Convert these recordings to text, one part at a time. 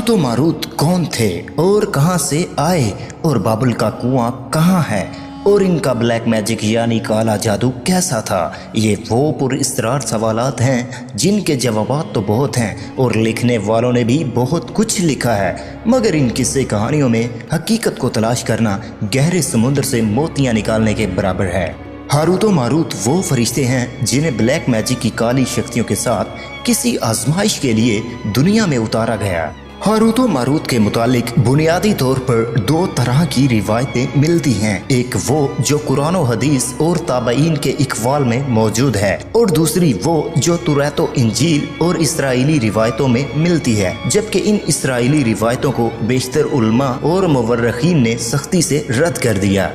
Harut और Marut कौन थे और कहां से आए और बाबुल का कुआं कहां है और इनका ब्लैक मैजिक यानी काला जादू कैसा था। ये वो पुरअसरार सवालात हैं जिनके जवाबात तो बहुत हैं और लिखने वालों ने भी बहुत कुछ लिखा है, मगर इन किस्से कहानियों में हकीकत को तलाश करना गहरे समुद्र से मोतियां निकालने के बराबर है। हारूत और मारूत वो फरिश्ते हैं जिन्हें ब्लैक मैजिक की काली शक्तियों के साथ किसी आजमाइश के लिए दुनिया में उतारा गया। हारूत और मारूत के मुतालिक बुनियादी तौर पर दो तरह की रिवायतें मिलती हैं, एक वो जो कुरान और हदीस और ताबईन के इकवाल में मौजूद है और दूसरी वो जो तुरैत और इंजील और इसराइली रिवायतों में मिलती है, जबकि इन इसराइली रिवायतों को बेशतर उलमा और मुवर्रिखीन ने सख्ती से रद्द कर दिया।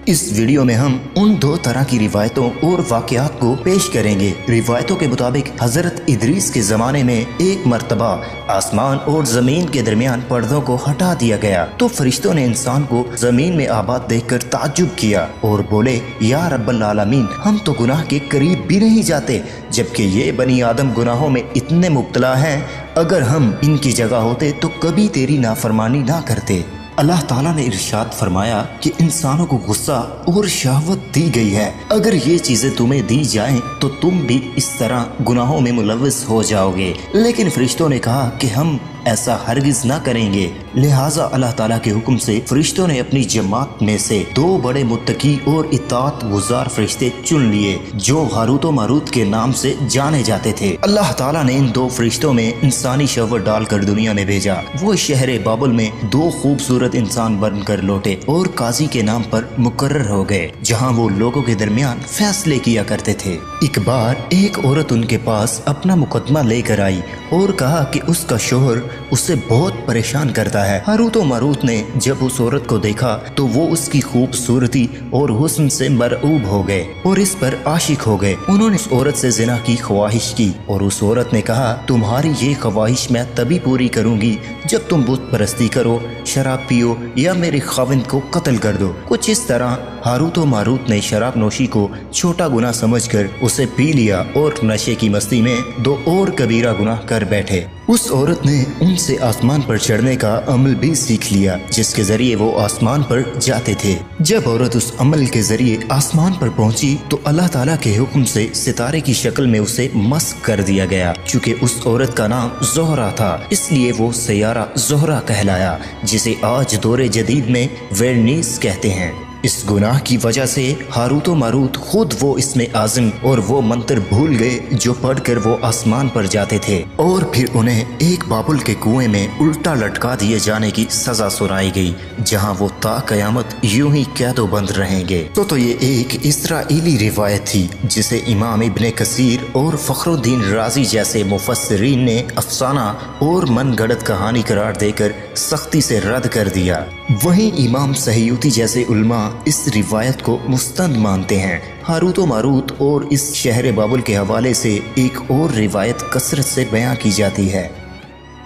इस वीडियो में हम उन दो तरह की रिवायतों और वाक़यात को पेश करेंगे। रिवायतों के मुताबिक हजरत इदरीस के ज़माने में एक मर्तबा आसमान और ज़मीन के दरमियान पर्दों को हटा दिया गया तो फरिश्तों ने इंसान को ज़मीन में आबाद देखकर ताज्जुब किया और बोले, या रब्बल आलमीन, हम तो गुनाह के करीब भी नहीं जाते, जबकि ये बनी आदम गुनाहों में इतने मुब्तला हैं। अगर हम इनकी जगह होते तो कभी तेरी नाफरमानी ना करते। अल्लाह ताला ने इरशाद फरमाया कि इंसानों को गुस्सा और शहवत दी गई है, अगर ये चीजें तुम्हें दी जाएं तो तुम भी इस तरह गुनाहों में मुलव्वस हो जाओगे। लेकिन फरिश्तों ने कहा कि हम ऐसा हरगिज ना करेंगे। लिहाजा अल्लाह ताला के हुक्म से फरिश्तों ने अपनी जमात में से दो बड़े मुत्तकी और इताअत गुजार फरिश्ते चुन लिए जो हारूत और मारूत के नाम से जाने जाते थे। अल्लाह ताला ने इन दो फरिश्तों में इंसानी शहवत डालकर दुनिया में भेजा। वो शहर बाबुल में दो खूबसूरत इंसान बनकर लौटे और काजी के नाम पर मुकर्रर हो गए, जहाँ वो लोगों के दरमियान फैसले किया करते थे। एक बार एक औरत उनके पास अपना मुकदमा लेकर आई और कहा कि उसका शोहर उसे बहुत परेशान करता है। हारूत और मारूत ने जब उस औरत को देखा तो वो उसकी खूबसूरती और हुस्न से मरऊब हो गए और इस पर आशिक हो गए। उन्होंने उस औरत से जिना की ख्वाहिश की और उस औरत ने कहा, तुम्हारी ये ख्वाहिश मैं तभी पूरी करूंगी जब तुम बुत परस्ती करो, शराब पियो या मेरे खाविंद को कत्ल कर दो। कुछ इस तरह हारूत और मारूत ने शराब नोशी को छोटा गुनाह समझकर उसे पी लिया और नशे की मस्ती में दो और कबीरा गुनाह कर बैठे। उस औरत ने उनसे आसमान पर चढ़ने का अमल भी सीख लिया जिसके जरिए वो आसमान पर जाते थे। जब औरत उस अमल के जरिए आसमान पर पहुंची तो अल्लाह ताला के हुक्म से सितारे की शक्ल में उसे मस्क कर दिया गया। चूँकि उस औरत का नाम ज़ोहरा था इसलिए वो सैयारा ज़ोहरा कहलाया, जिसे आज दौरे जदीद में वेरनीस कहते हैं। इस गुनाह की वजह से हारूत और मारूत खुद वो इसमें आज़म और वो मंत्र भूल गए जो पढ़कर वो आसमान पर जाते थे और फिर उन्हें एक बाबुल के कुएं में उल्टा लटका दिए जाने की सजा सुनाई गई, जहां वो ता कयामत यूं ही कैदो बंद रहेंगे। तो ये एक इसराइली रिवायत थी जिसे इमाम इब्ने कसीर और फखरुद्दीन राजी जैसे मुफस्सिरीन ने अफसाना और मनगढ़ंत कहानी करार देकर सख्ती से रद्द कर दिया। वहीं इमाम सहीयूती जैसे उलमा इस रिवायत को मुस्तंद मानते हैं। हारूत और मारूत और इस शहर बाबुल के हवाले से एक और रिवायत कसरत से बयां की जाती है,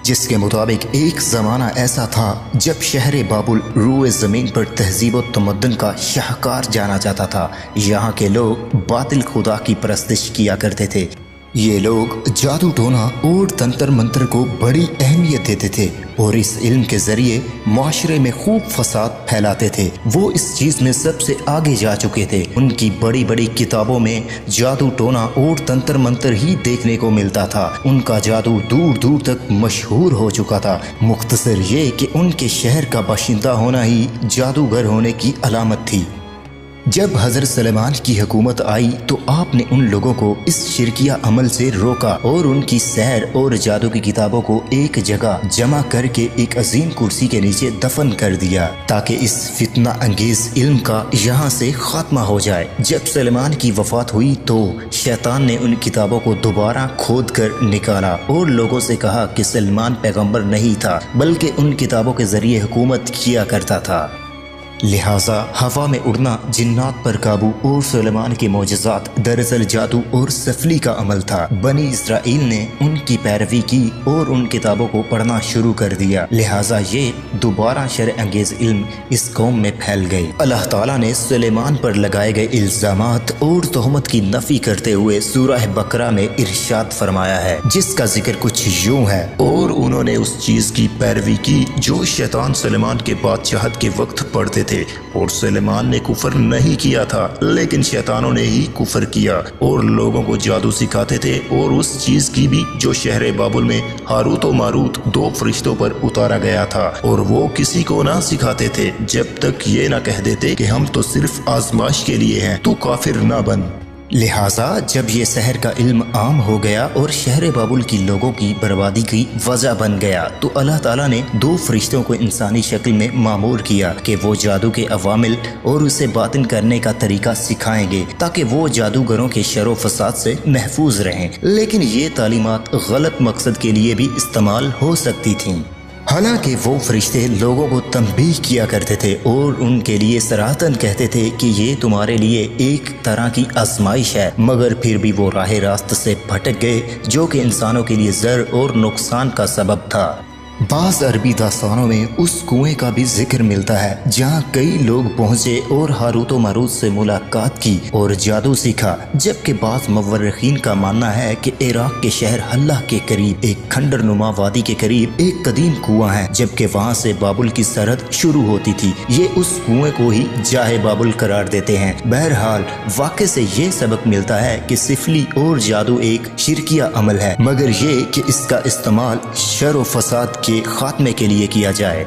जिसके मुताबिक एक ज़माना ऐसा था जब शहर बाबुल रूए ज़मीन पर तहजीब व तमद्दुन का शाहकार जाना जाता था। यहाँ के लोग बातिल खुदा की परस्तिश किया करते थे। ये लोग जादू टोना और तंत्र मंत्र को बड़ी अहमियत देते थे और इस इल्म के जरिए माशरे में खूब फसाद फैलाते थे। वो इस चीज़ में सबसे आगे जा चुके थे। उनकी बड़ी बड़ी किताबों में जादू टोना और तंत्र मंत्र ही देखने को मिलता था। उनका जादू दूर दूर तक मशहूर हो चुका था। मुख्तसर ये कि उनके शहर का बाशिंदा होना ही जादूगर होने की अलामत थी। जब हजरत सलेमान की हुकूमत आई तो आपने उन लोगों को इस शिरकिया अमल से रोका और उनकी सैर और जादू की किताबों को एक जगह जमा करके एक अजीम कुर्सी के नीचे दफन कर दिया ताकि इस फितना अंगेज इल्म का यहाँ से खात्मा हो जाए। जब सलेमान की वफात हुई तो शैतान ने उन किताबों को दोबारा खोद कर निकाला और लोगों से कहा कि सलेमान पैगंबर नहीं था बल्कि उन किताबों के जरिए हुकूमत किया करता था। लिहाजा हवा में उड़ना जिन्नात पर काबू और सुलेमान के मोजज़ात दरअसल जादू और सफली का अमल था। बनी इस्राइल ने उनकी पैरवी की और उन किताबों को पढ़ना शुरू कर दिया। लिहाजा ये दोबारा शर अंगेज इल्म इस कौम में फैल गए। अल्लाह ताला ने सुलेमान पर लगाए गए इल्जामात और तोहमत की नफी करते हुए सूरह बकरा में इरशाद फरमाया है, जिसका जिक्र कुछ यूं है, और उन्होंने उस चीज की पैरवी की जो शैतान सुलेमान के बादशाहत के वक्त पढ़ते थे, और सुलेमान ने कुफर नहीं किया था लेकिन शैतानों ने ही कुफर किया और लोगों को जादू सिखाते थे, और उस चीज की भी जो शहर बाबुल में हारूत और मारूत 2 फरिश्तों पर उतारा गया था, और वो किसी को ना सिखाते थे जब तक ये ना कह देते कि हम तो सिर्फ आजमाइश के लिए हैं, तू काफिर ना बन। लिहाजा जब ये शहर का इल्म आम हो गया और शहर बाबुल की लोगों की बर्बादी की वजह बन गया, तो अल्लाह ताला ने 2 फरिश्तों को इंसानी शक्ल में मामूर किया कि वो जादू के अवामिल और उसे बातिन करने का तरीका सिखाएंगे ताकि वो जादूगरों के शर फसाद से महफूज रहें। लेकिन ये तालीमात गलत मकसद के लिए भी इस्तेमाल हो सकती थीं। हालांकि वो फरिश्ते लोगों को तंबीह किया करते थे और उनके लिए सराहतन कहते थे कि ये तुम्हारे लिए एक तरह की आजमाइश है, मगर फिर भी वो राह रास्त से भटक गए, जो कि इंसानों के लिए ज़र और नुकसान का सबब था। बाज़ अरबी दास्तानों में उस कुएं का भी जिक्र मिलता है जहाँ कई लोग पहुँचे और हारूत और मारूत से मुलाकात की और जादू सीखा, जबकि बाज़ मुवर्रिखीन का मानना है कि इराक के शहर हल्ला के करीब एक खंडर नुमा वादी के करीब एक कदीम कुआं है, जबकि वहाँ से बाबुल की सरहद शुरू होती थी। ये उस कुएं को ही जाहे बाबुल करार देते हैं। बहरहाल वाक़े से ये सबक मिलता है कि सिफली और जादू एक शिरकिया अमल है, मगर ये कि इसका इस्तेमाल शर व फसाद के खात्मे के लिए किया जाए।